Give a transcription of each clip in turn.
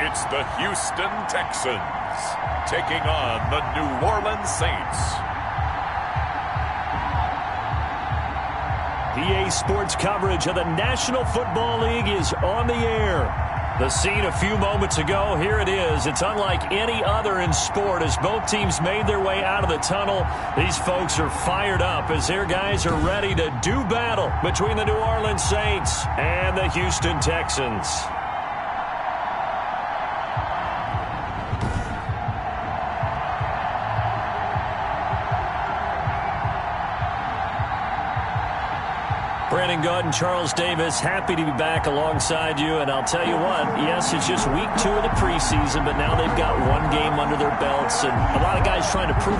It's the Houston Texans taking on the New Orleans Saints. EA Sports coverage of the National Football League is on the air. The scene a few moments ago, here it is. It's unlike any other in sport as both teams made their way out of the tunnel. These folks are fired up as their guys are ready to do battle between the New Orleans Saints and the Houston Texans. Brandon Gaud and Charles Davis, happy to be back alongside you. And I'll tell you what, yes, it's just week 2 of the preseason, but now they've got one game under their belts, and a lot of guys trying to prove.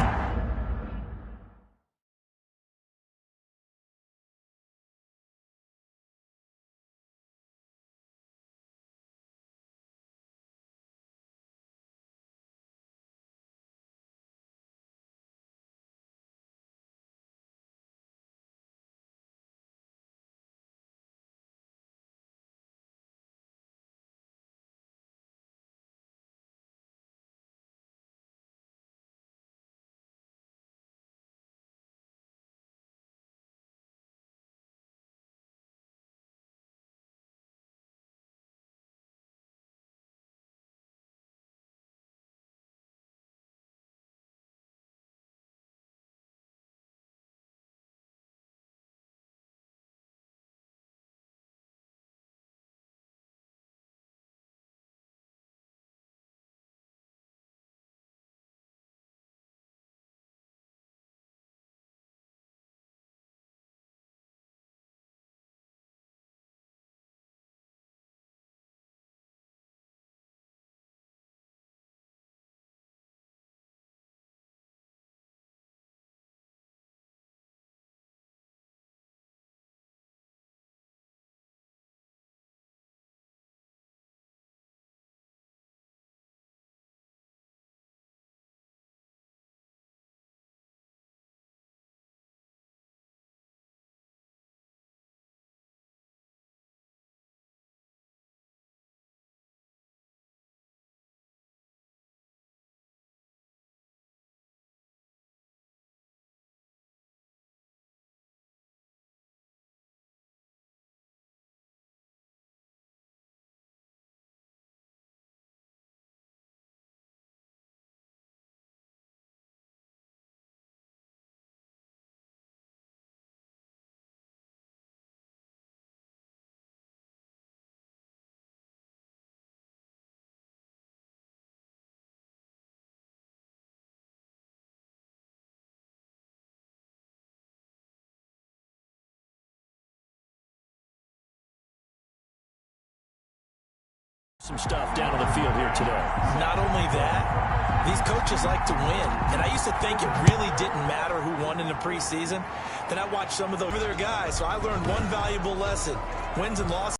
Some stuff down on the field here today. Not only that, these coaches like to win. And I used to think it really didn't matter who won in the preseason. Then I watched some of the other guys, so I learned one valuable lesson. Wins and losses.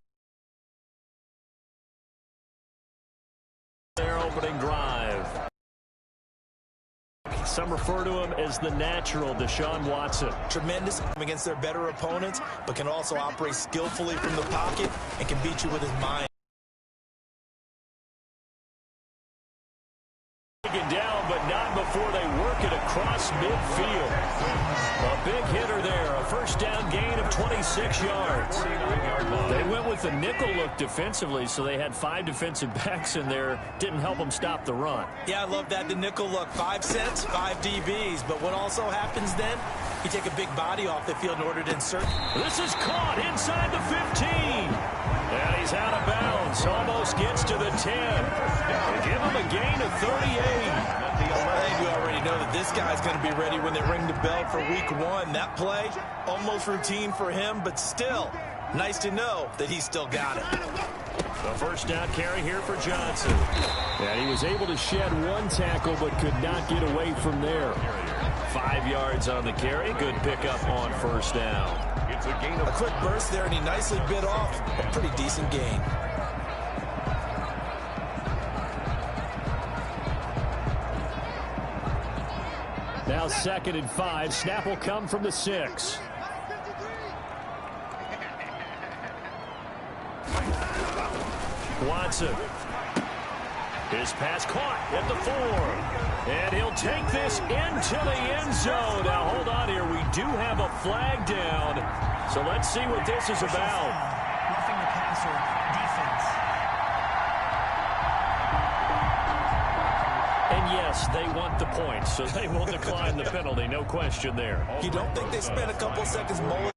Their opening drive. Some refer to him as the natural Deshaun Watson. Tremendous against their better opponents, but can also operate skillfully from the pocket and can beat you with his mind. Down, but not before they work it across midfield. A big hitter there, a first down gain of 26 yards. They went with the nickel look defensively, so they had 5 defensive backs in there. Didn't help them stop the run. Yeah, I love that, the nickel look. 5 cents, 5 DBs. But what also happens then, you take a big body off the field in order to insert. This is caught inside the 15. And he's out of bounds. Almost gets to the 10. They give him a gain of 38. I think we already know that this guy's going to be ready when they ring the bell for week 1. That play, almost routine for him, but still, nice to know that he's still got it. The first down carry here for Johnson. And he was able to shed 1 tackle, but could not get away from there. 5 yards on the carry. Good pickup on first down. A quick burst there, and he nicely bit off a pretty decent gain. Now 2nd and 5. Snap will come from the 6. Watson. His pass caught at the 4. And he'll take this into the end zone. Now, hold on here. We do have a flag down. So let's see what this is about. Roughing the passer defense. And yes, they want the points, so they will decline the penalty. No question there. You don't think they spent a couple seconds mulling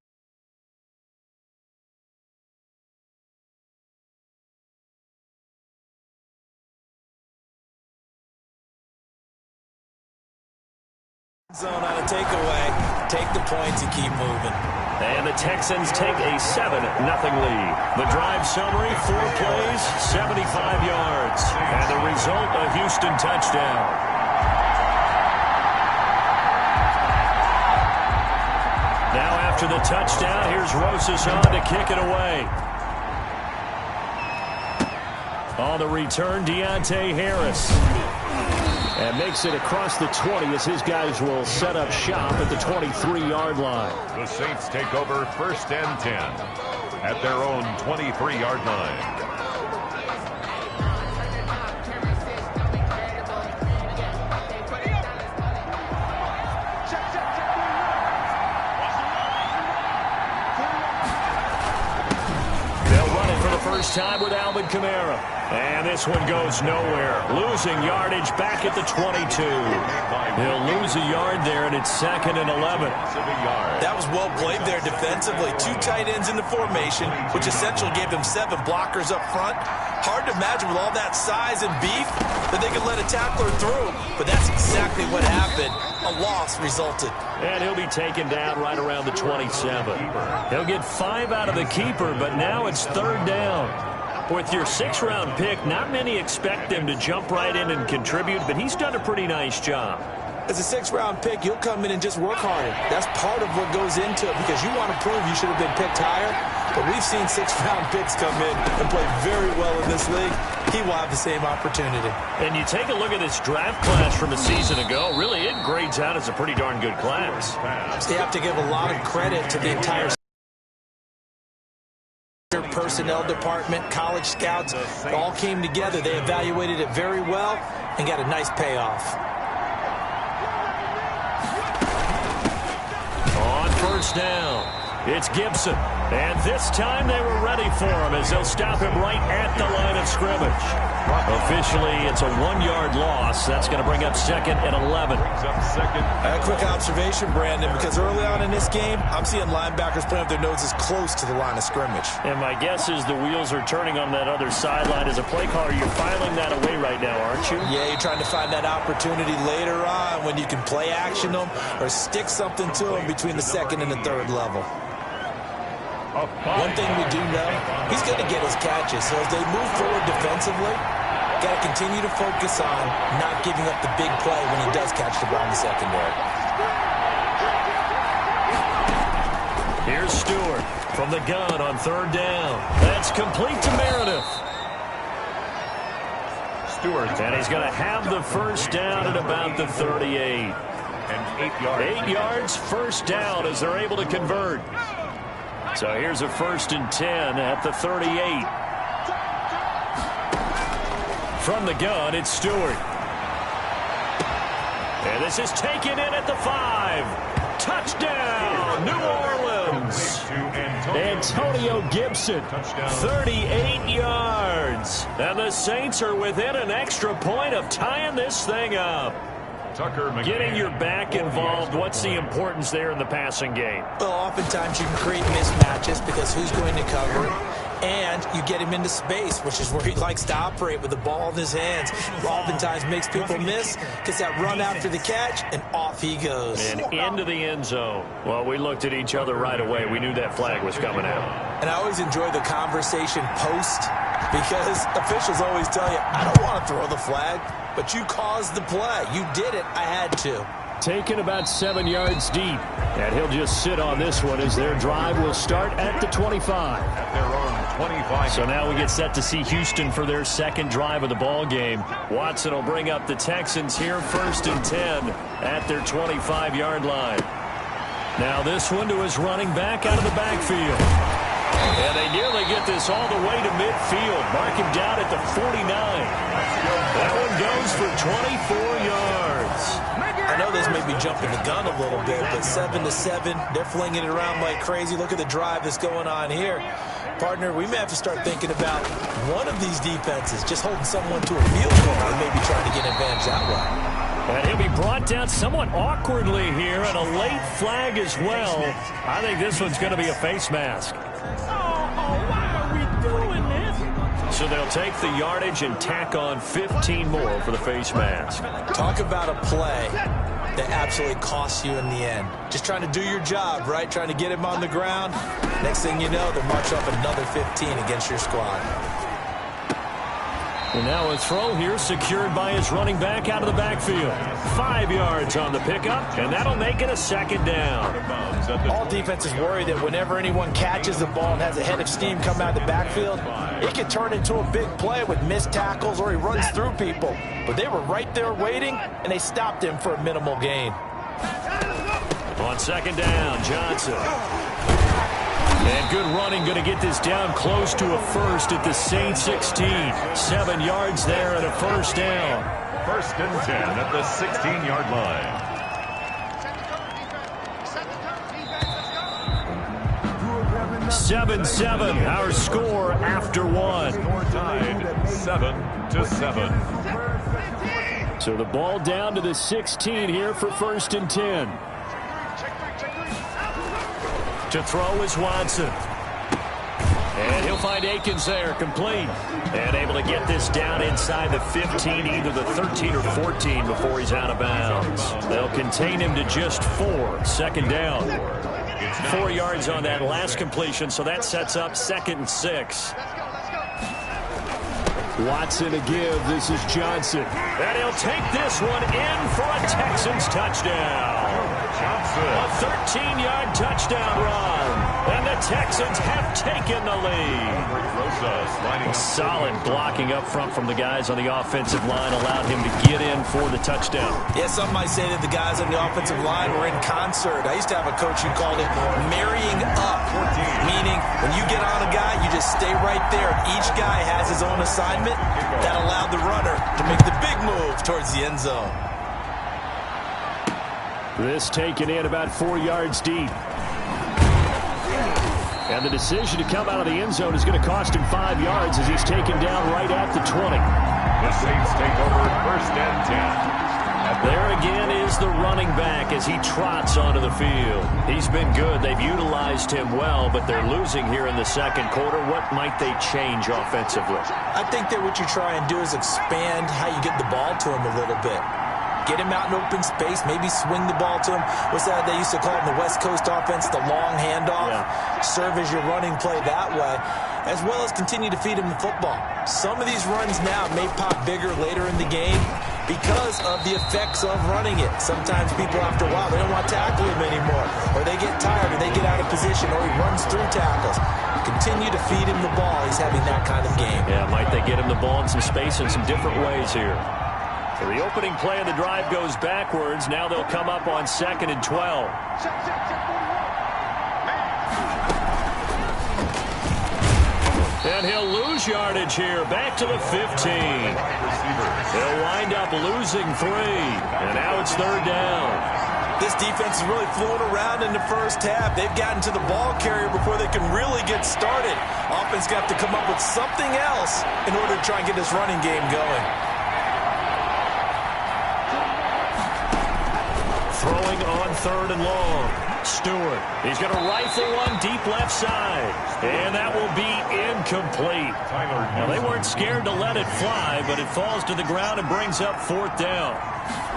zone on a takeaway? Take the points and keep moving. And the Texans take a 7-0 lead. The drive summary, 4 plays, 75 yards. And the result, a Houston touchdown. Now after the touchdown, here's Rosas on to kick it away. On the return, Deontay Harris. And makes it across the 20 as his guys will set up shop at the 23-yard line. The Saints take over 1st and 10 at their own 23-yard line. First time with Alvin Kamara. And this one goes nowhere. Losing yardage back at the 22. He'll lose a yard there, and it's 2nd and 11. That was well played there defensively. 2 tight ends in the formation, which essentially gave them 7 blockers up front. Hard to imagine with all that size and beef that they could let a tackler through. But that's exactly what happened. A loss resulted. And he'll be taken down right around the 27. He'll get 5 out of the keeper, but now it's 3rd down. With your 6th-round pick, not many expect him to jump right in and contribute, but he's done a pretty nice job. As a 6th-round pick, you'll come in and just work harder. That's part of what goes into it because you want to prove you should have been picked higher. But we've seen 6th-round picks come in and play very well in this league. He will have the same opportunity. And you take a look at this draft class from a season ago. Really, it grades out as a pretty darn good class. They have to give a lot of credit to the entire personnel department, college scouts. All came together. They evaluated it very well and got a nice payoff. On 1st down, it's Gibson. And this time they were ready for him as they'll stop him right at the line of scrimmage. Officially, it's a 1-yard loss. That's going to bring up 2nd and 11. A quick observation, Brandon, because early on in this game, I'm seeing linebackers putting up their noses close to the line of scrimmage. And my guess is the wheels are turning on that other sideline. As a play caller, you're filing that away right now, aren't you? Yeah, you're trying to find that opportunity later on when you can play action them or stick something to them between the 2nd and the 3rd level. One thing we do know, he's going to get his catches. So as they move forward defensively, got to continue to focus on not giving up the big play when he does catch the ball in the secondary. Here's Stewart from the gun on 3rd down. That's complete to Meredith. Stewart. And he's going to have the 1st down at about the 38. And 8 yards. 8 yards, 1st down as they're able to convert. So here's a 1st and 10 at the 38. From the gun, it's Stewart. And this is taken in at the 5. Touchdown, New Orleans. Antonio Gibson, 38 yards. And the Saints are within an extra point of tying this thing up. Getting your back involved, what's the importance there in the passing game? Well, oftentimes you can create mismatches because who's going to cover it? And you get him into space, which is where he likes to operate with the ball in his hands. Oftentimes makes people miss, gets that run after the catch, and off he goes. And into the end zone. Well, we looked at each other right away. We knew that flag was coming out. And I always enjoy the conversation post because officials always tell you, I don't want to throw the flag, but you caused the play. You did it. I had to. Taken about 7 yards deep. And he'll just sit on this one as their drive will start at the 25. At their own 25. So now we get set to see Houston for their 2nd drive of the ball game. Watson will bring up the Texans here 1st and 10 at their 25-yard line. Now this one to his running back out of the backfield. And they nearly get this all the way to midfield. Mark him down at the 49. That for 24 yards. I know this may be jumping the gun a little bit, but 7-7, they're flinging it around like crazy. Look at the drive that's going on here. Partner, we may have to start thinking about one of these defenses just holding someone to a field goal and maybe trying to get an advantage that way. And he'll be brought down somewhat awkwardly here, and a late flag as well. I think this one's going to be a face mask. Why are we doing this? So they'll take the yardage and tack on 15 more for the face mask. Talk about a play that absolutely costs you in the end. Just trying to do your job, right? Trying to get him on the ground. Next thing you know, they'll march up another 15 against your squad. And now a throw here secured by his running back out of the backfield. 5 yards on the pickup, and that'll make it a second down. All defenses worry that whenever anyone catches the ball and has a head of steam come out of the backfield, it can turn into a big play with missed tackles or he runs through people. But they were right there waiting, and they stopped him for a minimal gain. On second down, Johnson. And good running, going to get this down close to a first at the Saints 16. 7 yards there and a first down. 1st and 10 at the 16-yard line. Seven, our score after one. Score tied 7-7. So the ball down to the 16 here for 1st and 10. To throw is Watson. And he'll find Akins there, complete. And able to get this down inside the 15, either the 13 or 14 before he's out of bounds. They'll contain him to just 4. 2nd down. 4 yards on that last completion, so that sets up 2nd and 6. Watson to give. This is Johnson. And he'll take this one in for a Texans touchdown. A 13-yard touchdown run. And the Texans have taken the lead. Solid blocking up front from the guys on the offensive line allowed him to get in for the touchdown. Yeah, some might say that the guys on the offensive line were in concert. I used to have a coach who called it marrying up, meaning when you get on a guy, you just stay right there. Each guy has his own assignment that allowed the runner to make the big move towards the end zone. This taken in about 4 yards deep. And the decision to come out of the end zone is going to cost him 5 yards as he's taken down right at the 20. The Saints take over 1st and 10. There again is the running back as he trots onto the field. He's been good. They've utilized him well, but they're losing here in the 2nd quarter. What might they change offensively? I think that what you try and do is expand how you get the ball to him a little bit. Get him out in open space, maybe swing the ball to him. What's that they used to call it in the West Coast offense, the long handoff? Yeah. Serve as your running play that way, as well as continue to feed him the football. Some of these runs now may pop bigger later in the game because of the effects of running it. Sometimes people, after a while, they don't want to tackle him anymore, or they get tired, or they get out of position, or he runs through tackles. Continue to feed him the ball. He's having that kind of game. Yeah, might they get him the ball in some space in some different ways here. So the opening play of the drive goes backwards. Now they'll come up on 2nd and 12. And he'll lose yardage here. Back to the 15. They'll wind up losing 3. And now it's 3rd down. This defense is really fooling around in the first half. They've gotten to the ball carrier before they can really get started. Offense got to come up with something else in order to try and get this running game going. Throwing on 3rd and long. Stewart. He's going to rifle one deep left side. And that will be incomplete. Now, they weren't scared to let it fly, but it falls to the ground and brings up 4th down.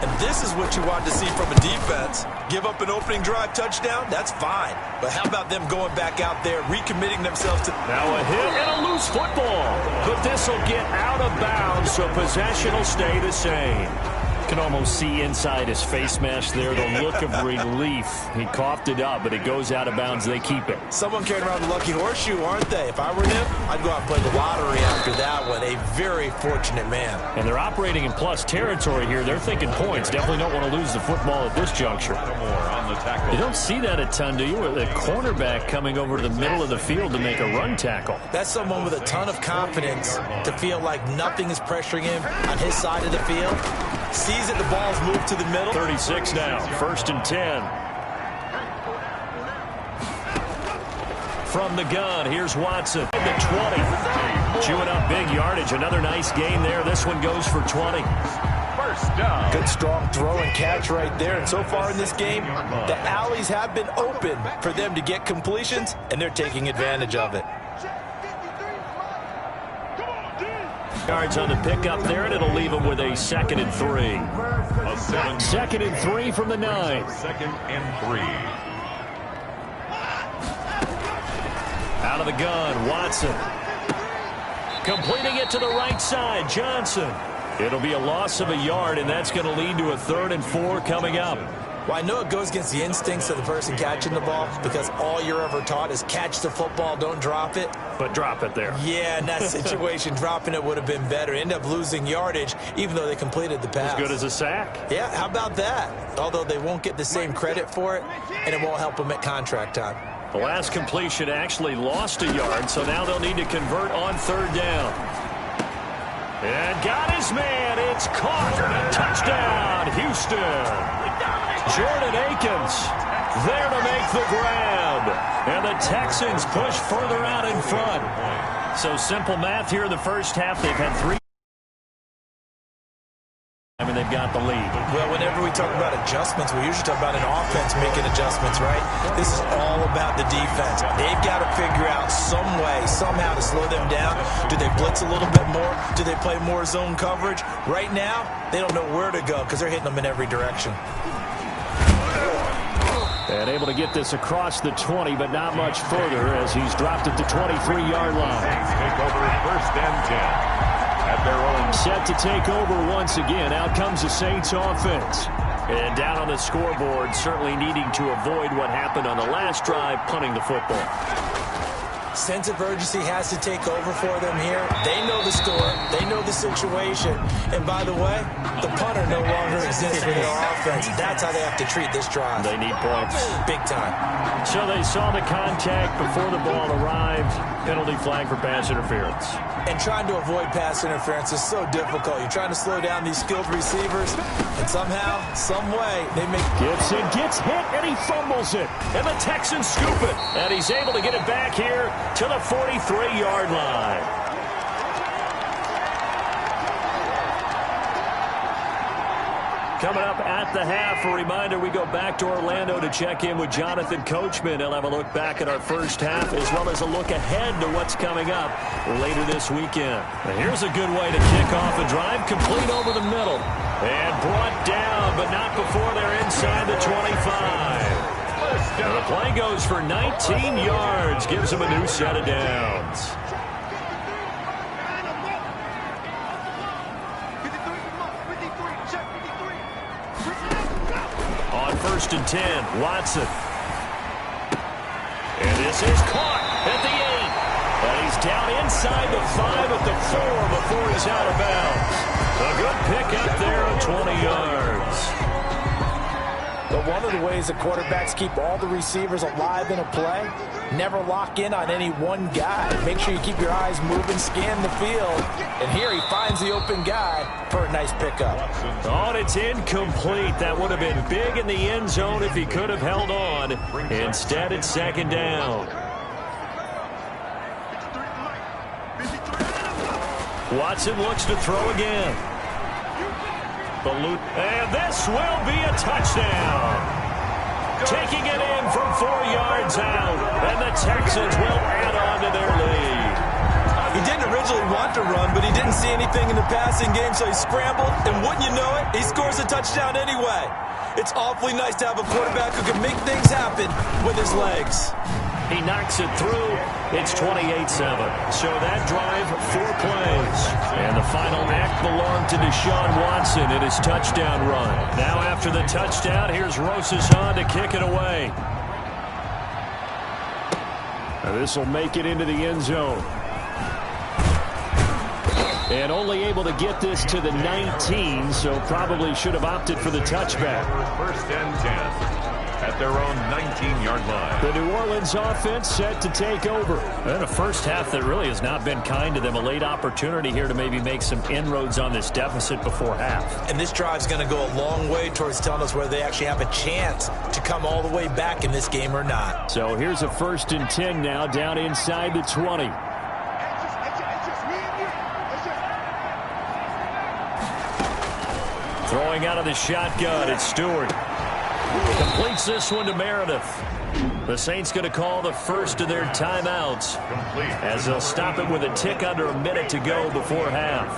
And this is what you want to see from a defense. Give up an opening drive touchdown, that's fine. But how about them going back out there, recommitting themselves to... Now a hit and a loose football. But this will get out of bounds, so possession will stay the same. Can almost see inside his face mask there, the look of relief. He coughed it up, but it goes out of bounds. They keep it. Someone carrying around the lucky horseshoe, aren't they? If I were him, I'd go out and play the lottery after that one. A very fortunate man. And they're operating in plus territory here. They're thinking points. Definitely don't want to lose the football at this juncture. You don't see that a ton, do you? With a cornerback coming over to the middle of the field to make a run tackle. That's someone with a ton of confidence to feel like nothing is pressuring him on his side of the field. Sees that the ball's moved to the middle. 36 now, 1st and 10. From the gun, here's Watson. The 20. Chewing up big yardage. Another nice gain there. This one goes for 20. First down. Good strong throw and catch right there. And so far in this game, the alleys have been open for them to get completions, and they're taking advantage of it. Yards on the pickup there, and it'll leave them with a 2nd and 3. 2nd and 3 from the 9. 2nd and 3. Out of the gun, Watson. Completing it to the right side, Johnson. It'll be a loss of a yard, and that's going to lead to a 3rd and 4 coming up. Well, I know it goes against the instincts of the person catching the ball because all you're ever taught is catch the football, don't drop it. But drop it there. Yeah, in that situation, dropping it would have been better. End up losing yardage, even though they completed the pass. As good as a sack. Yeah, how about that? Although they won't get the same credit for it, and it won't help them at contract time. The last completion actually lost a yard, so now they'll need to convert on 3rd down. And got his man. It's caught. Touchdown, Houston. Jordan Akins there to make the grab. And the Texans push further out in front. So simple math here in the first half. They've had 3. I mean, they've got the lead. Well, whenever we talk about adjustments, we usually talk about an offense making adjustments, right? This is all about the defense. They've got to figure out some way, somehow to slow them down. Do they blitz a little bit more? Do they play more zone coverage? Right now, they don't know where to go because they're hitting them in every direction. And able to get this across the 20, but not much further as he's dropped at the 23-yard line. Take over 1st and 10. At their own. Set to take over once again. Out comes the Saints offense. And down on the scoreboard, certainly needing to avoid what happened on the last drive, punting the football. Sense of urgency has to take over for them here. They know the score. They know the situation. And by the way, the punter no longer exists in their offense. That's how they have to treat this drive. They need points. Big time. So they saw the contact before the ball arrived. Penalty flag for pass interference. And trying to avoid pass interference is so difficult. You're trying to slow down these skilled receivers, and somehow, some way, they make... Gibson gets hit, and he fumbles it. And the Texans scoop it. And he's able to get it back here to the 43-yard line. Coming up at the half, a reminder, we go back to Orlando to check in with Jonathan Coachman. He'll have a look back at our first half as well as a look ahead to what's coming up later this weekend. Now here's a good way to kick off a drive, complete over the middle. And brought down, but not before they're inside the 25. And the play goes for 19 yards, gives them a new set of downs. On 1st and 10, Watson. And this is caught at the 8. And he's down inside the 5 at the 4 before he's out of bounds. A good pick up there of 20 yards. But one of the ways that quarterbacks keep all the receivers alive in a play, never lock in on any one guy. Make sure you keep your eyes moving, scan the field. And here he finds the open guy for a nice pickup. Oh, and it's incomplete. That would have been big in the end zone if he could have held on. Instead, it's 2nd down. Watson looks to throw again. And this will be a touchdown. Taking it in from 4 yards out. And the Texans will add on to their lead. He didn't originally want to run, but he didn't see anything in the passing game, so he scrambled. And wouldn't you know it, he scores a touchdown anyway. It's awfully nice to have a quarterback who can make things happen with his legs. He knocks it through. It's 28-7. So that drive, 4 plays. And the final act belonged to Deshaun Watson in his touchdown run. Now after the touchdown, here's Rosas to kick it away. This will make it into the end zone. And only able to get this to the 19, so probably should have opted for the touchback. First and 10 at their own 19-yard line. The New Orleans offense set to take over. And a first half that really has not been kind to them. A late opportunity here to maybe make some inroads on this deficit before half. And this drive's going to go a long way towards telling us whether they actually have a chance to come all the way back in this game or not. So here's a 1st and 10 now down inside the 20. Throwing out of the shotgun, it's Stewart. Completes this one to Meredith. The Saints going to call the first of their timeouts as they'll stop it with a tick under a minute to go before half.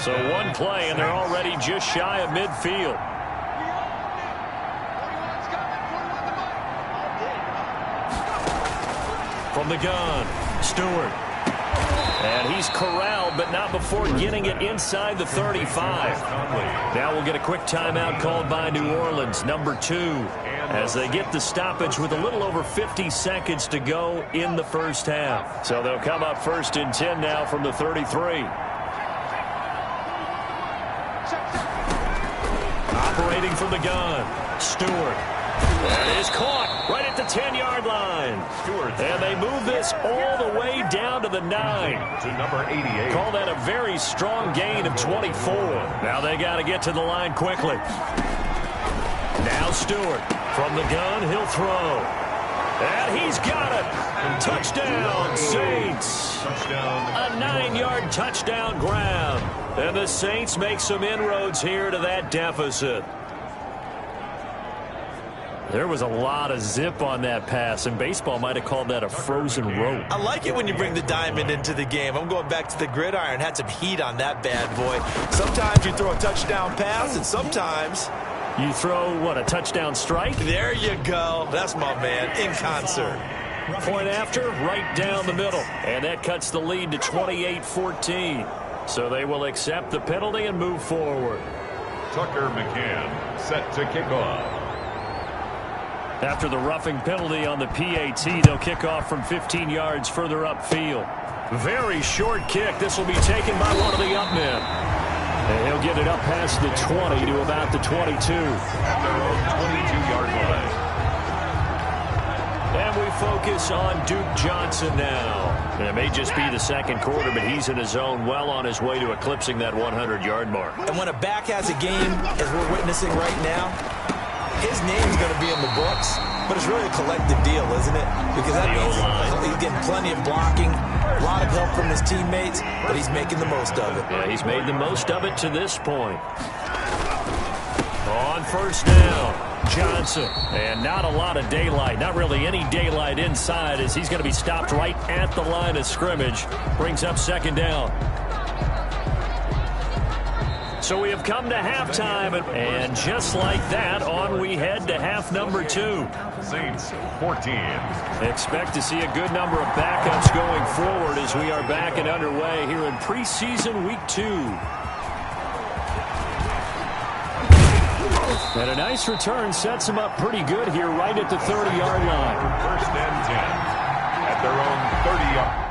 So one play, and they're already just shy of midfield. From the gun, Stewart. And he's corralled, but not before getting it inside the 35. Now we'll get a quick timeout called by New Orleans, number 2, as they get the stoppage with a little over 50 seconds to go in the first half. So they'll come up 1st and 10 now from the 33. Operating from the gun, Stewart. That is caught right at the 10-yard line. And they move this all the way down to the 9. To number 88. Call that a very strong gain of 24. Now they got to get to the line quickly. Now Stewart from the gun, he'll throw. And he's got it. Touchdown, Saints. A 9-yard touchdown grab. And the Saints make some inroads here to that deficit. There was a lot of zip on that pass, and baseball might have called that a frozen rope. I like it when you bring the diamond into the game. I'm going back to the gridiron. Had some heat on that bad boy. Sometimes you throw a touchdown pass, and sometimes you throw, what, a touchdown strike? There you go. That's my man, in concert. Point after, right down the middle. And that cuts the lead to 28-14. So they will accept the penalty and move forward. Tucker McCann set to kick off. After the roughing penalty on the PAT, they'll kick off from 15 yards further upfield. Very short kick. This will be taken by one of the up men. And he'll get it up past the 20 to about the 22. At their own 22-yard line. And we focus on Duke Johnson now. And it may just be the second quarter, but he's in his zone, well on his way to eclipsing that 100-yard mark. And when a back has a game, as we're witnessing right now, his name's going to be in the books, but it's really a collective deal, isn't it? Because that means he's getting plenty of blocking, a lot of help from his teammates, but he's making the most of it. Yeah, he's made the most of it to this point. On first down, Johnson. And not a lot of daylight, not really any daylight inside, as he's going to be stopped right at the line of scrimmage. Brings up second down. So we have come to halftime, and just like that, on we head to half number 2. Saints 14. Expect to see a good number of backups going forward as we are back and underway here in preseason week 2. And a nice return sets him up pretty good here right at the 30-yard line. First and 10 at their own 30-yard.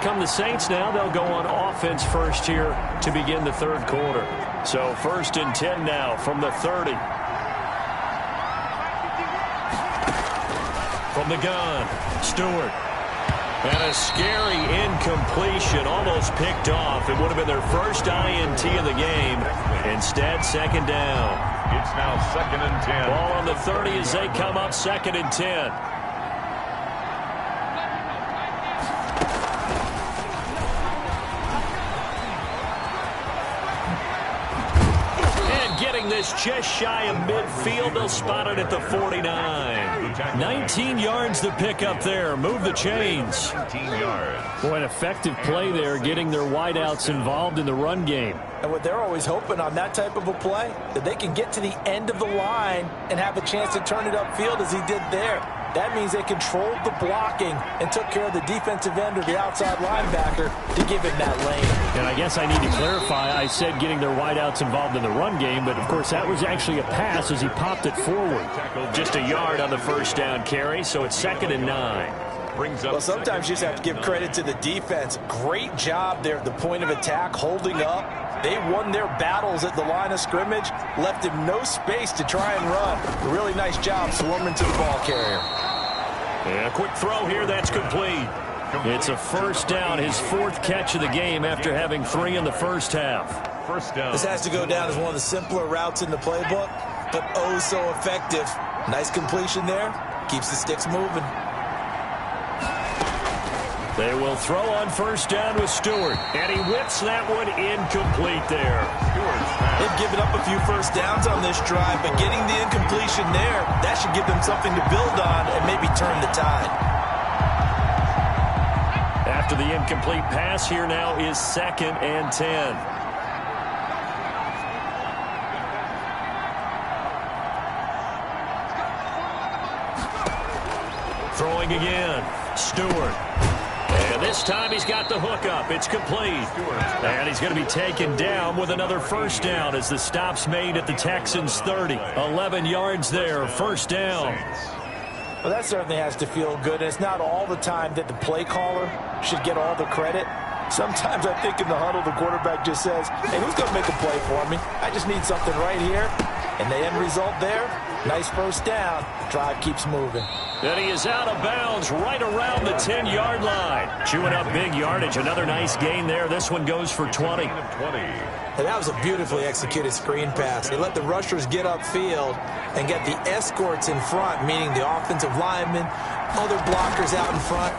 come the Saints now. They'll go on offense first here to begin the third quarter. So 1st and 10 now from the 30. From the gun, Stewart. And a scary incompletion, almost picked off. It would have been their first INT of the game. Instead, 2nd down. It's now 2nd and 10. Ball on the 30 as they come up 2nd and 10. This just shy of midfield. They'll spot it at the 49. 19 yards to pick up there. Move the chains. 19 yards. Boy, an effective play there, getting their wideouts involved in the run game. And what they're always hoping on that type of a play, that they can get to the end of the line and have a chance to turn it upfield as he did there. That means they controlled the blocking and took care of the defensive end or the outside linebacker to give him that lane. And I guess I need to clarify, I said getting their wideouts involved in the run game, but of course that was actually a pass as he popped it forward. Just a yard on the 1st down carry, so it's 2nd and 9. Well, sometimes you just have to give credit to the defense. Great job there at the point of attack, holding up. They won their battles at the line of scrimmage, left him no space to try and run. A really nice job swarming to the ball carrier. And a quick throw here, that's complete. It's a 1st down, his 4th catch of the game after having 3 in the first half. 1st down. This has to go down as one of the simpler routes in the playbook, but oh so effective. Nice completion there. Keeps the sticks moving. They will throw on 1st down with Stewart. And he whips that one incomplete there. They've given up a few 1st downs on this drive, but getting the incompletion there, that should give them something to build on and maybe turn the tide. After the incomplete pass, here now is 2nd and 10. Throwing again, Stewart. And this time he's got the hook up. It's complete. And he's going to be taken down with another 1st down as the stop's made at the Texans' 30. 11 yards there, 1st down. Well, that certainly has to feel good. And it's not all the time that the play caller should get all the credit. Sometimes I think in the huddle, the quarterback just says, hey, who's going to make a play for me? I just need something right here. And the end result there, nice 1st down. Drive keeps moving. And he is out of bounds right around the 10-yard line. Chewing up big yardage. Another nice gain there. This one goes for 20. And that was a beautifully executed screen pass. They let the rushers get upfield and get the escorts in front, meaning the offensive linemen, other blockers out in front.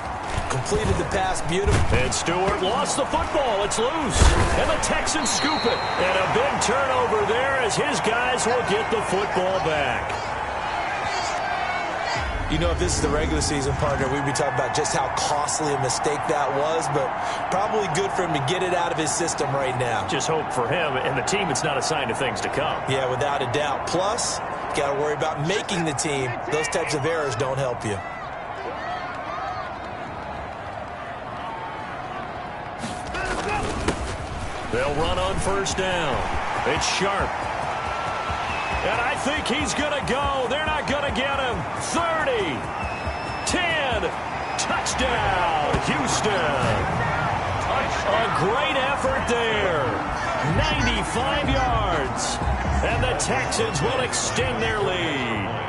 Completed the pass beautifully. And Stewart lost the football. It's loose. And the Texans scoop it. And a big turnover there as his guys will get the football back. You know, if this is the regular season, partner, we'd be talking about just how costly a mistake that was, but probably good for him to get it out of his system right now. Just hope for him and the team it's not a sign of things to come. Yeah, without a doubt. Plus, got to worry about making the team. Those types of errors don't help you. They'll run on 1st down. It's Sharp. And I think he's going to go. They're not going to get him. 30, 10, touchdown, Houston. A great effort there. 95 yards. And the Texans will extend their lead.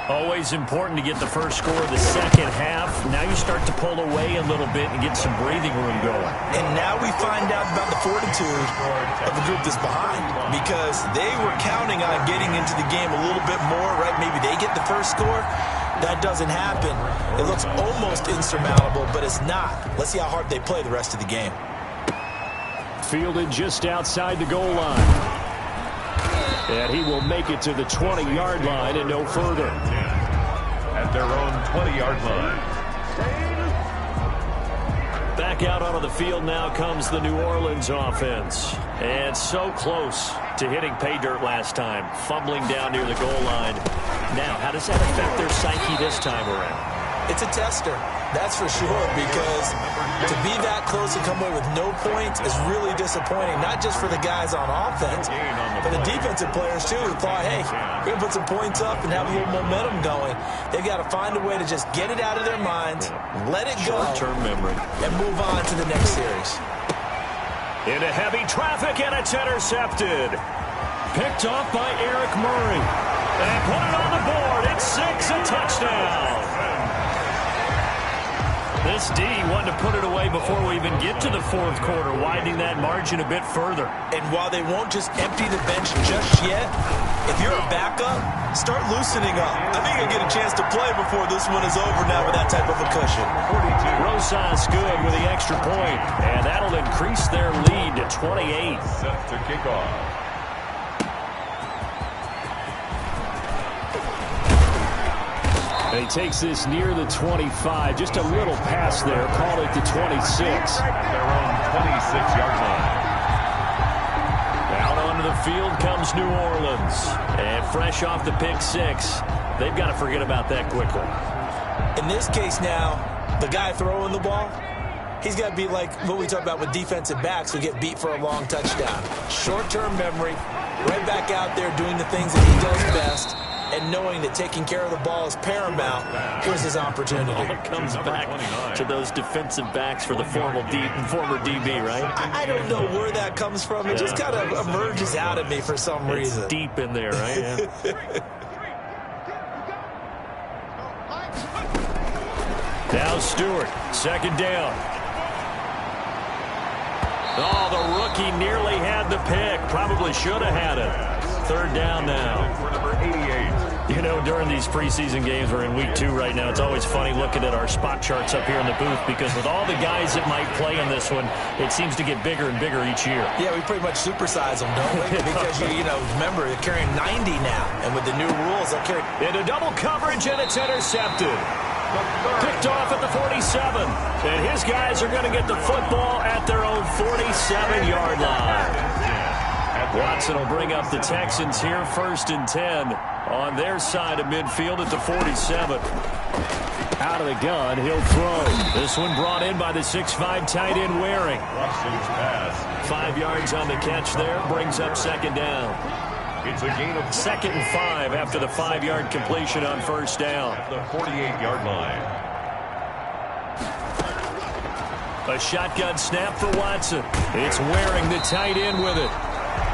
Always important to get the first score of the 2nd half. Now you start to pull away a little bit and get some breathing room going. And now we find out about the fortitude of the group that's behind, because they were counting on getting into the game a little bit more, right? Maybe they get the first score. That doesn't happen. It looks almost insurmountable, but it's not. Let's see how hard they play the rest of the game. Fielded just outside the goal line. And he will make it to the 20-yard line and no further. At their own 20-yard line. Back out onto the field now comes the New Orleans offense. And so close to hitting pay dirt last time. Fumbling down near the goal line. Now, how does that affect their psyche this time around? It's a tester. That's for sure, because to be that close and come away with no points is really disappointing, not just for the guys on offense, but the defensive players, too, who thought, hey, we're going to put some points up and have a little momentum going. They've got to find a way to just get it out of their minds, let it go, short-term memory, and move on to the next series. Into heavy traffic, and it's intercepted. Picked off by Eric Murray. And put it on the board. It's 6, a touchdown. This D wanted to put it away before we even get to the fourth quarter, widening that margin a bit further. And while they won't just empty the bench just yet, if you're a backup, start loosening up. I think you'll get a chance to play before this one is over now with that type of a cushion. Rosas good with the extra point, and that'll increase their lead to 28. Set to kick off. And he takes this near the 25. Just a little pass there. Call it the 26. Their own 26-yard line. Out onto the field comes New Orleans. And fresh off the pick 6, they've got to forget about that quickly. In this case now, the guy throwing the ball, he's got to be like what we talk about with defensive backs who get beat for a long touchdown. Short-term memory, right back out there doing the things that he does best, and knowing that taking care of the ball is paramount. Here's his opportunity. It comes back to those defensive backs for the former DB, right? I don't know where that comes from. It just kind of emerges out of me for some reason. It's deep in there, right? Yeah. Now Stewart, second down. Oh, the rookie nearly had the pick. Probably should have had it. Third down now. For number 88. You know, during these preseason games, we're in week 2 right now. It's always funny looking at our spot charts up here in the booth because with all the guys that might play in this one, it seems to get bigger and bigger each year. Yeah, we pretty much supersize them, don't we? Because, you know, remember, they're carrying 90 now. And with the new rules, they'll carry... Into double coverage, and it's intercepted. Picked off at the 47. And his guys are going to get the football at their own 47-yard line. Watson will bring up the Texans here, 1st and 10 on their side of midfield at the 47. Out of the gun, he'll throw. This one brought in by the 6'5" tight end Waring. 5 yards on the catch there, brings up second down. It's a gain of 2nd and 5 after the 5-yard completion on first down. at the 48-yard line. A shotgun snap for Watson. It's Waring, the tight end, with it.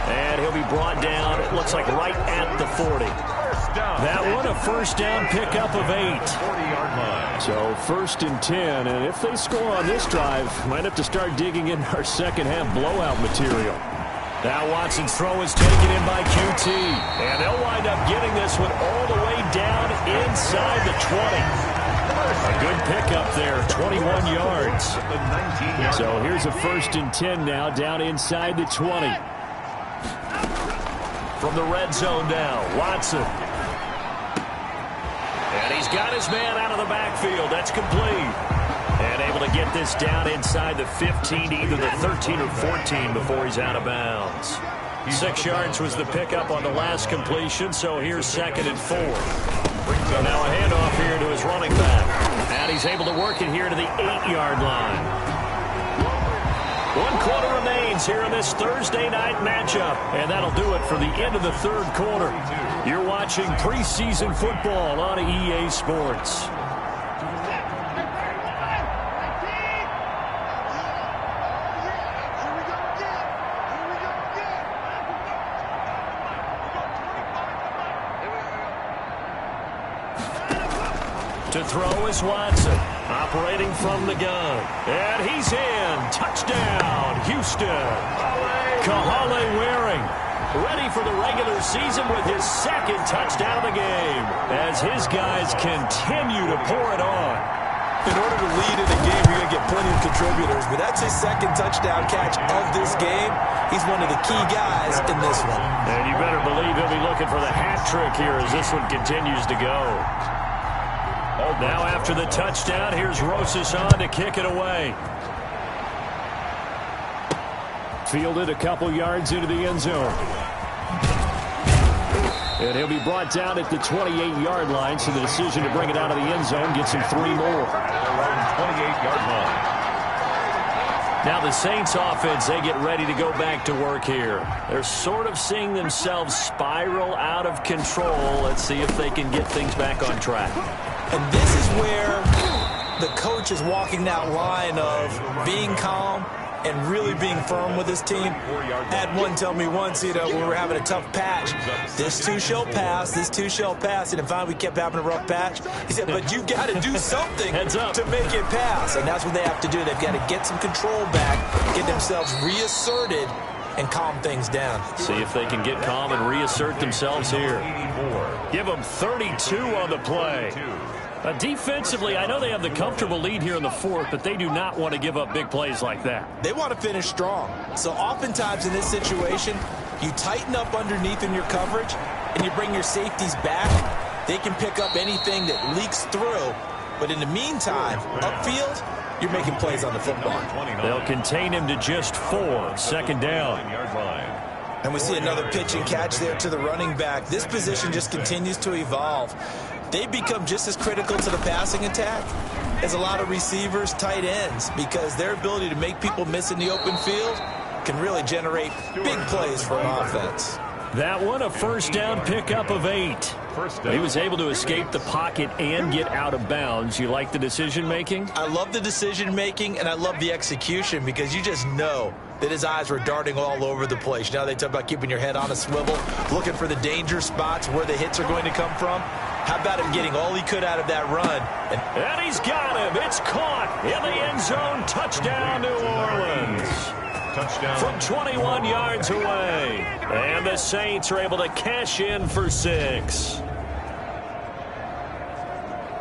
And he'll be brought down, it looks like right at the 40. That one, a first down pickup of 8. 40-yard line. So 1st and 10, and if they score on this drive, might have to start digging in our second half blowout material. Now Watson's throw is taken in by QT, and they'll wind up getting this one all the way down inside the 20. A good pickup there, 21 yards. So here's a 1st and 10 now, down inside the 20. From the red zone now, Watson. And he's got his man out of the backfield. That's complete. And able to get this down inside the 15, either the 13 or 14 before he's out of bounds. 6 yards was the pickup on the last completion, so here's 2nd and 4. So now a handoff here to his running back. And he's able to work it here to the 8-yard line. 1 quarter remains here in this Thursday night matchup. And that'll do it for the end of the 3rd quarter. You're watching preseason football on EA Sports. To throw is Watson, operating from the gun. And he's in. Touchdown, Houston. Kahale Waring, ready for the regular season with his 2nd touchdown of the game, as his guys continue to pour it on. In order to lead in a game, you're going to get plenty of contributors, but that's his 2nd touchdown catch of this game. He's one of the key guys in this one. And you better believe he'll be looking for the hat trick here as this one continues to go. Now after the touchdown, here's Rosas on to kick it away. Fielded a couple yards into the end zone. And he'll be brought down at the 28-yard line, so the decision to bring it out of the end zone gets him 3 more. Around 28-yard line. Now the Saints offense, they get ready to go back to work here. They're sort of seeing themselves spiral out of control. Let's see if they can get things back on track. And this is where the coach is walking that line of being calm and really being firm with his team. I had one tell me once, when we were having a tough patch, this too shall pass, this too shall pass. And finally we kept having a rough patch. He said, but you got to do something to make it pass. And that's what they have to do. They've got to get some control back, get themselves reasserted, and calm things down. See if they can get calm and reassert themselves here. Give them 32 on the play. Defensively, I know they have the comfortable lead here in the fourth, but they do not want to give up big plays like that. They want to finish strong. So oftentimes in this situation, you tighten up underneath in your coverage, and you bring your safeties back. They can pick up anything that leaks through. But in the meantime, upfield, you're making plays on the football. They'll contain him to just 4, second down. And we see another pitch and catch there to the running back. This position just continues to evolve. They become just as critical to the passing attack as a lot of receivers, tight ends, because their ability to make people miss in the open field can really generate big plays for an offense. That one, a first down pickup of 8. He was able to escape the pocket and get out of bounds. You like the decision-making? I love the decision-making, and I love the execution, because you just know that his eyes were darting all over the place. Now they talk about keeping your head on a swivel, looking for the danger spots where the hits are going to come from. How about him getting all he could out of that run? And he's got him. It's caught in the end zone. Touchdown, New Orleans. Touchdown. From 21 yards away. And the Saints are able to cash in for 6.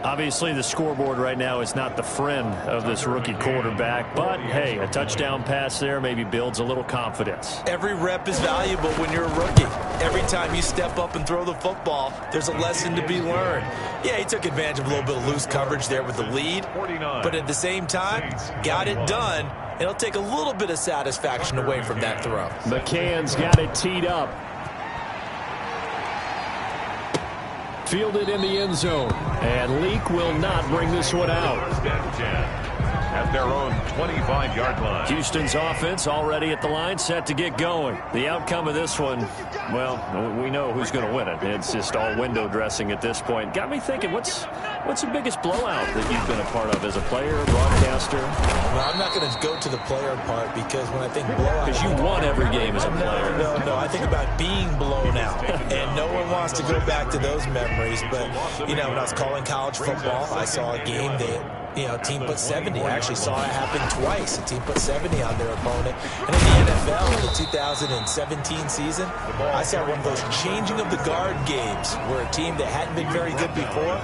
Obviously, the scoreboard right now is not the friend of this rookie quarterback. But, hey, a touchdown pass there maybe builds a little confidence. Every rep is valuable when you're a rookie. Every time you step up and throw the football, there's a lesson to be learned. Yeah, he took advantage of a little bit of loose coverage there with the lead. But at the same time, got it done. And it'll take a little bit of satisfaction away from that throw. McCann's got it teed up. Fielded in the end zone. And Leak will not bring this one out. At their own 25-yard line. Houston's offense already at the line, set to get going. The outcome of this one, well, we know who's going to win it. It's just all window dressing at this point. Got me thinking, what's the biggest blowout that you've been a part of as a player, broadcaster? Well, I'm not going to go to the player part, because when I think blowout... Because you won every game as a player. No, I think about being blown out. And no one wants to go back to those memories. But, when I was calling college football, I saw a game that... team put 70. I actually saw it happen twice. A team put 70 on their opponent. And in the NFL, in the 2017 season, I saw one of those changing of the guard games where a team that hadn't been very good before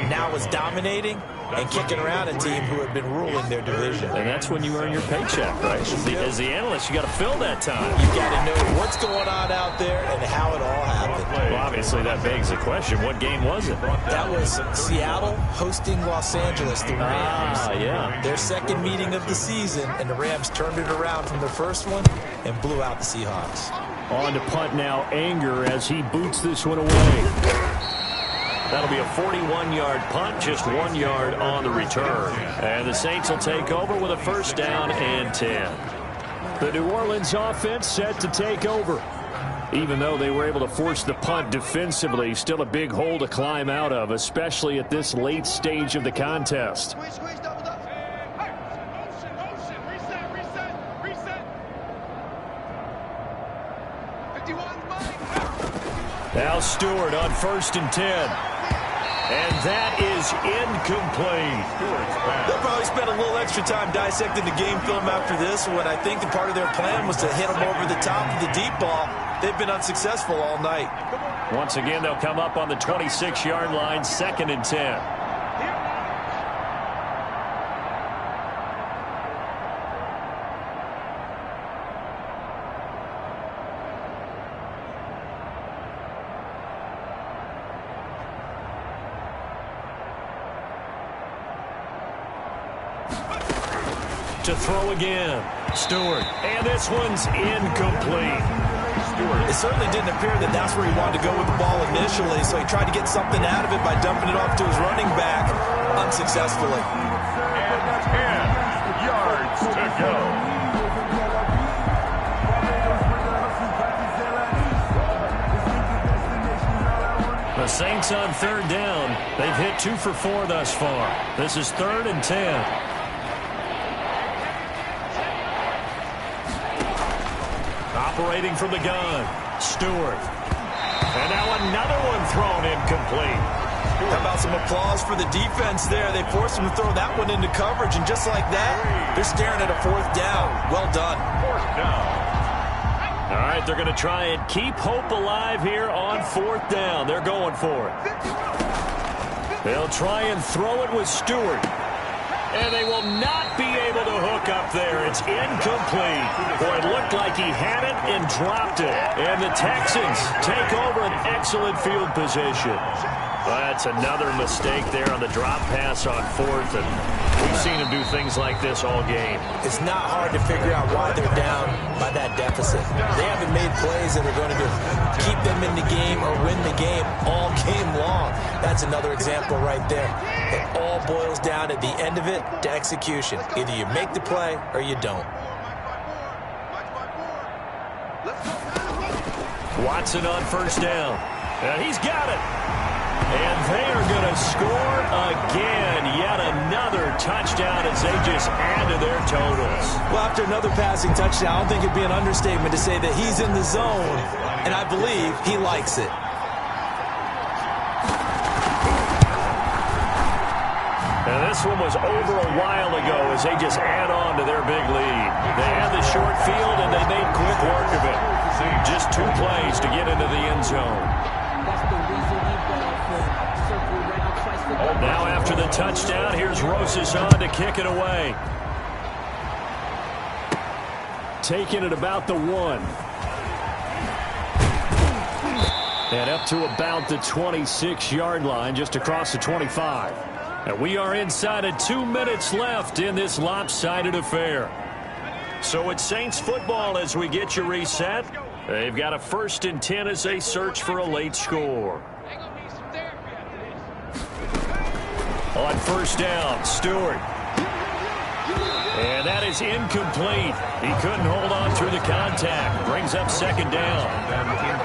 now was dominating and kicking around a team who had been ruling their division. And that's when you earn your paycheck, right? As the analyst, you got to fill that time. You got to know what's going on out there and how it all happened. Well, obviously, that begs the question, what game was it? That was Seattle hosting Los Angeles, the Rams. Yeah. Their second meeting of the season, and the Rams turned it around from their first one and blew out the Seahawks. On to punt now, Anger, as he boots this one away. That'll be a 41-yard punt, just 1 yard on the return. And the Saints will take over with a first down and 10. The New Orleans offense set to take over. Even though they were able to force the punt defensively, still a big hole to climb out of, especially at this late stage of the contest. Now Stewart on 1st and 10. And that is incomplete. They'll probably spend a little extra time dissecting the game film after this one. I think the part of their plan was to hit them over the top of the deep ball. They've been unsuccessful all night. Once again, they'll come up on the 26-yard line, 2nd and 10. To throw again. Stewart. And this one's incomplete. It certainly didn't appear that that's where he wanted to go with the ball initially, so he tried to get something out of it by dumping it off to his running back unsuccessfully. And 10 yards to go. The Saints on third down. They've hit 2 for 4 thus far. This is 3rd and 10. Operating from the gun, Stewart. And now another one thrown incomplete. How about some applause for the defense there? They forced him to throw that one into coverage, and just like that, they're staring at a 4th down. Well done. 4th down. All right, they're going to try and keep hope alive here on 4th down. They're going for it. They'll try and throw it with Stewart. And they will not be able to hook up there. It's incomplete. Boy, it looked like he had it and dropped it. And the Texans take over an excellent field position. That's another mistake there on the drop pass on 4th, and we've seen him do things like this all game. It's not hard to figure out why they're down by that deficit. They haven't made plays that are going to keep them in the game or win the game all game long. That's another example right there. It all boils down at the end of it to execution. Either you make the play or you don't. Watson on 1st down. And he's got it. And they are going to score again. Yet another touchdown as they just add to their totals. Well, after another passing touchdown, I don't think it'd be an understatement to say that he's in the zone, and I believe he likes it. And this one was over a while ago as they just add on to their big lead. They had the short field, and they made quick work of it. Just 2 plays to get into the end zone. Now after the touchdown, here's Rosas on to kick it away. Taking it about the 1. And up to about the 26-yard line, just across the 25. And we are inside of 2 minutes left in this lopsided affair. So it's Saints football as we get you reset. They've got a 1st and 10 as they search for a late score. On 1st down, Stewart. And that is incomplete. He couldn't hold on through the contact. Brings up 2nd down.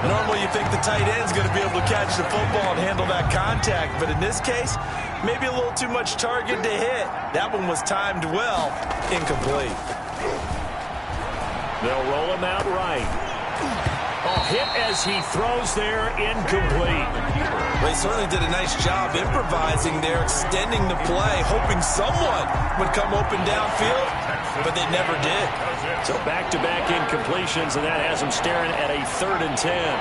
Normally you think the tight end's going to be able to catch the football and handle that contact, but in this case, maybe a little too much target to hit. That one was timed well. Incomplete. They'll roll him out right. Hit as he throws there, incomplete. Well, he certainly did a nice job improvising there, extending the play, hoping someone would come open downfield, but they never did. So back-to-back incompletions, and that has him staring at a 3rd and 10.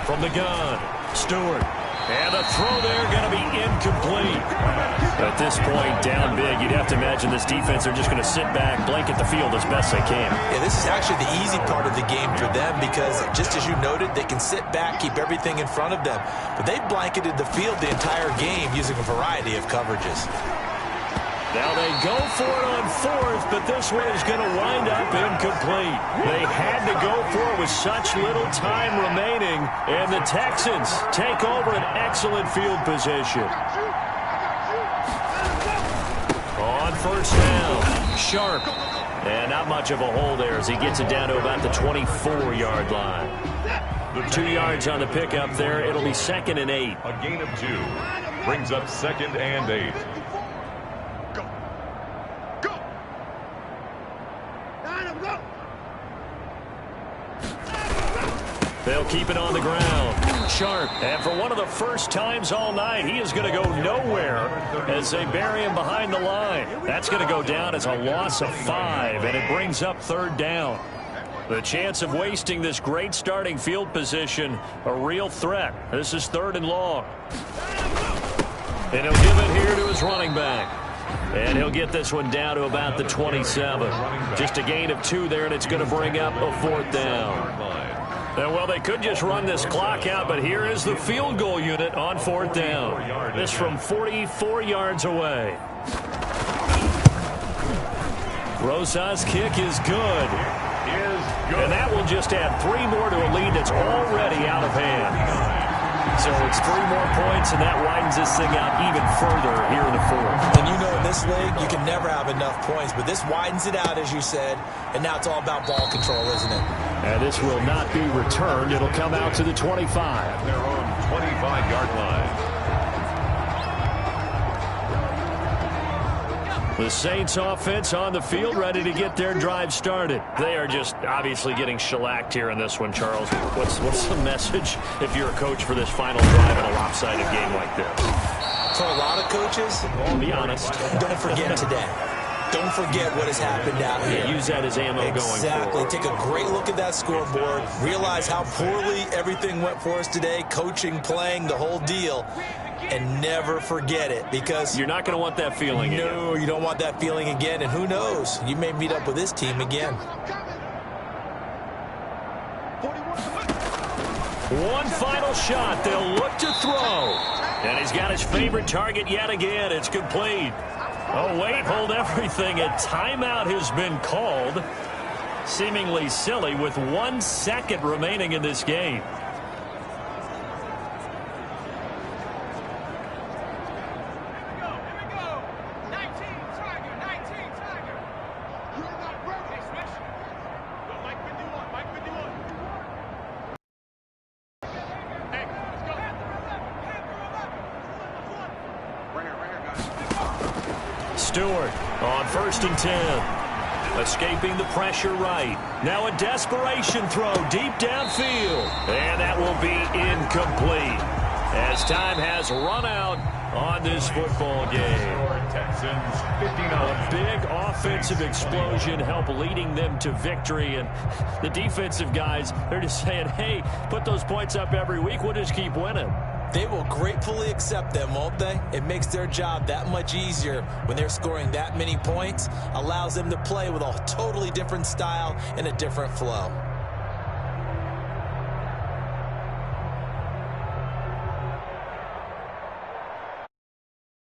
From the gun, Stewart. And the throw there going to be incomplete. At this point, down big, you'd have to imagine this defense are just going to sit back, blanket the field as best they can. Yeah, this is actually the easy part of the game for them because, just as you noted, they can sit back, keep everything in front of them. But they blanketed the field the entire game using a variety of coverages. Now they go for it on 4th, but this one is going to wind up incomplete. They had to go for it with such little time remaining, and the Texans take over an excellent field position. On 1st down, Sharp. And not much of a hole there as he gets it down to about the 24-yard line. 2 yards on the pickup there. It'll be 2nd and 8. A gain of 2 brings up 2nd and 8. They'll keep it on the ground. Sharp. And for one of the first times all night, he is going to go nowhere as they bury him behind the line. That's going to go down as a loss of 5, and it brings up 3rd down. The chance of wasting this great starting field position, a real threat. This is 3rd and long. And he'll give it here to his running back. And he'll get this one down to about the 27. Just a gain of 2 there, and it's going to bring up a 4th down. Well, they could just run this clock out, but here is the field goal unit on 4th down. This from 44 yards away. Rosas' kick is good. And that will just add 3 more to a lead that's already out of hand. So it's 3 more points, and that widens this thing out even further here in the fourth. And you know in this league, you can never have enough points, but this widens it out, as you said, and now it's all about ball control, isn't it? And this will not be returned. It'll come out to the 25. Their own 25-yard line. The Saints offense on the field, ready to get their drive started. They are just obviously getting shellacked here in this one, Charles. What's the message if you're a coach for this final drive in a lopsided game like this? For a lot of coaches, I'll be honest, don't forget today. Don't forget what has happened out here. Use that as ammo going forward. Exactly. Take a great look at that scoreboard. Realize how poorly everything went for us today. Coaching, playing, the whole deal. And never forget it, because you're not going to want that feeling again. No, you don't want that feeling again. And who knows? You may meet up with this team again. One final shot. They'll look to throw. And he's got his favorite target yet again. It's complete. Oh, wait, hold everything. A timeout has been called. Seemingly silly with 1 second remaining in this game. Stewart on 1st and 10. Escaping the pressure right. Now a desperation throw deep downfield. And that will be incomplete, as time has run out on this football game. Texans 59. A big offensive explosion helped leading them to victory. And the defensive guys, they're just saying, hey, put those points up every week. We'll just keep winning. They will gratefully accept them, won't they? It makes their job that much easier when they're scoring that many points. Allows them to play with a totally different style and a different flow.